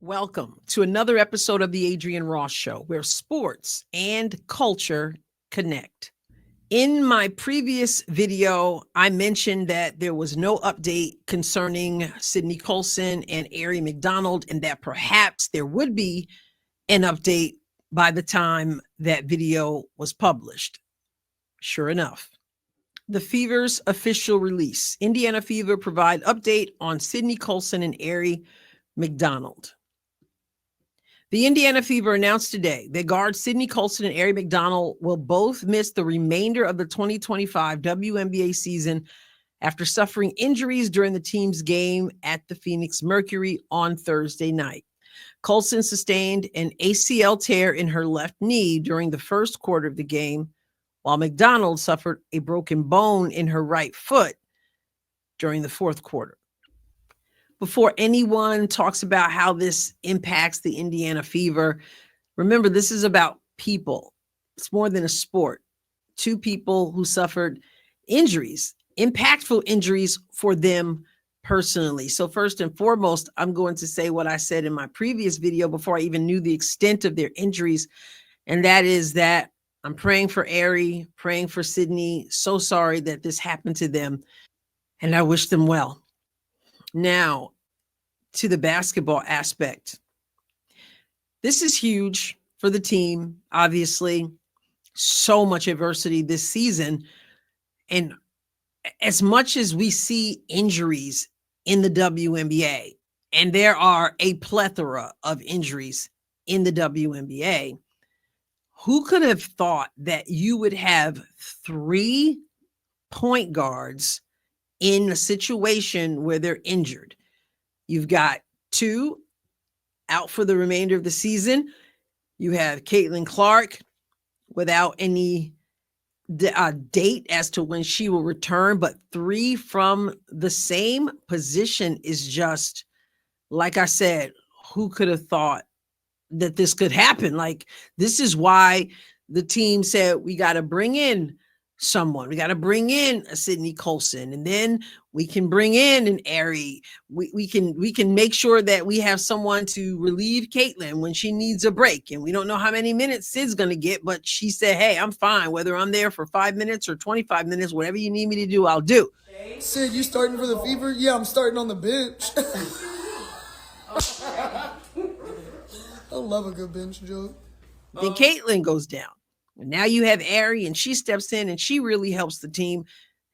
Welcome to another episode of the Adrienne Ross Show, where sports and culture connect. In my previous video, I mentioned that there was no update concerning Sydney Colson and Aari McDonald, and that perhaps there would be an update by the time that video was published. Sure enough, the Fever's official release. Indiana Fever provide update on Sydney Colson and Aari McDonald. The Indiana Fever announced today that guards Sydney Colson and Aari McDonald will both miss the remainder of the 2025 WNBA season after suffering injuries during the team's game at the Phoenix Mercury on Thursday night. Colson sustained an ACL tear in her left knee during the first quarter of the game, while McDonald suffered a broken bone in her right foot during the fourth quarter. Before anyone talks about how this impacts the Indiana Fever, remember, this is about people. It's more than a sport. Two people who suffered injuries, impactful injuries for them personally. So first and foremost, I'm going to say what I said in my previous video before I even knew the extent of their injuries. And that is that I'm praying for Aari, praying for Sydney. So sorry that this happened to them. And I wish them well. Now, to the basketball aspect. This is huge for the team, obviously. So much adversity this season. And as much as we see injuries in the WNBA, and there are a plethora of injuries in the WNBA, who could have thought that you would have 3 point guards in a situation where they're injured? You've got 2 out for the remainder of the season. You have Caitlin Clark without any date as to when she will return, but 3 from the same position is just, like I said, who could have thought that this could happen? Like, this is why the team said, we got to bring in someone. We got to bring in a Sydney Colson, and then we can bring in an Aari. We can make sure that we have someone to relieve Caitlin when she needs a break. And we don't know how many minutes Sid's going to get, but she said, hey, I'm fine. Whether I'm there for 5 minutes or 25 minutes, whatever you need me to do, I'll do. Sid, you starting for the Fever? Yeah, I'm starting on the bench. I love a good bench joke. Then Caitlin goes down. And now you have Aari, and she steps in and she really helps the team.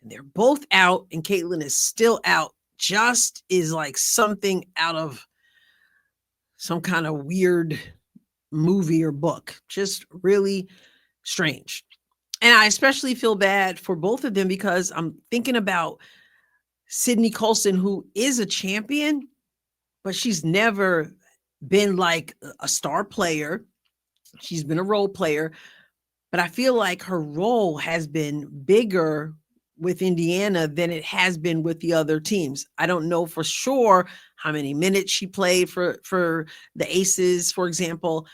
And they're both out, and Caitlin is still out. Just is like something out of some kind of weird movie or book. Just really strange. And I especially feel bad for both of them because I'm thinking about Sydney Colson, who is a champion, but she's never been like a star player. She's been a role player. But I feel like her role has been bigger with Indiana than it has been with the other teams. I don't know for sure how many minutes she played for the Aces, for example.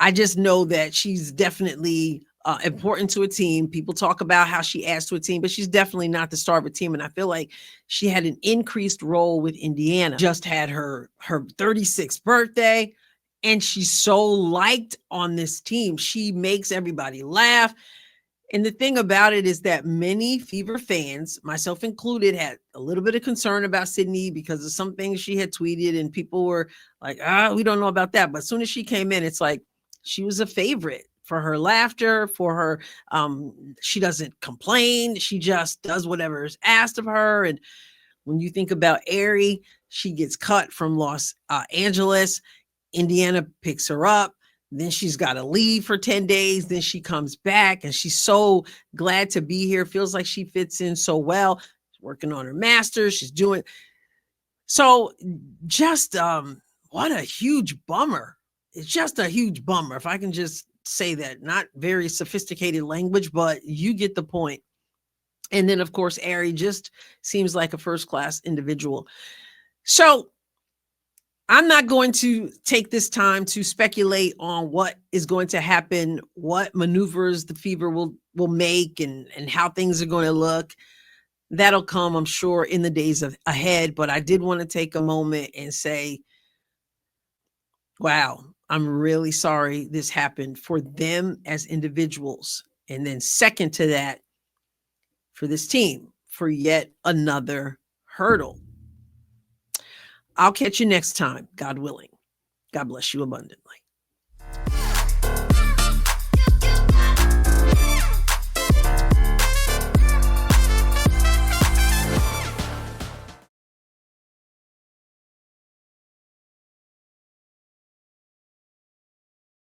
I just know that she's definitely important to a team. People talk about how she adds to a team, but she's definitely not the star of a team. And I feel like she had an increased role with Indiana. Just had her 36th birthday. And she's so liked on this team. She makes everybody laugh. And the thing about it is that many Fever fans, myself included, had a little bit of concern about Sydney because of some things she had tweeted. And people were like, we don't know about that. But as soon as she came in, it's like she was a favorite for her laughter, for her. She doesn't complain. She just does whatever is asked of her. And when you think about Aari, she gets cut from Los Angeles. Indiana picks her up. Then she's got to leave for 10 days. Then she comes back and she's so glad to be here. Feels like she fits in so well. She's working on her master's. She's doing. So just what a huge bummer. It's just a huge bummer. If I can just say that, not very sophisticated language, but you get the point. And then of course, Aari just seems like a first-class individual. So I'm not going to take this time to speculate on what is going to happen, what maneuvers the Fever will make and how things are going to look. That'll come, I'm sure, in the days ahead. But I did want to take a moment and say, Wow. I'm really sorry this happened for them as individuals. And then, second to that, for this team for yet another hurdle. I'll catch you next time, God willing. God bless you abundantly.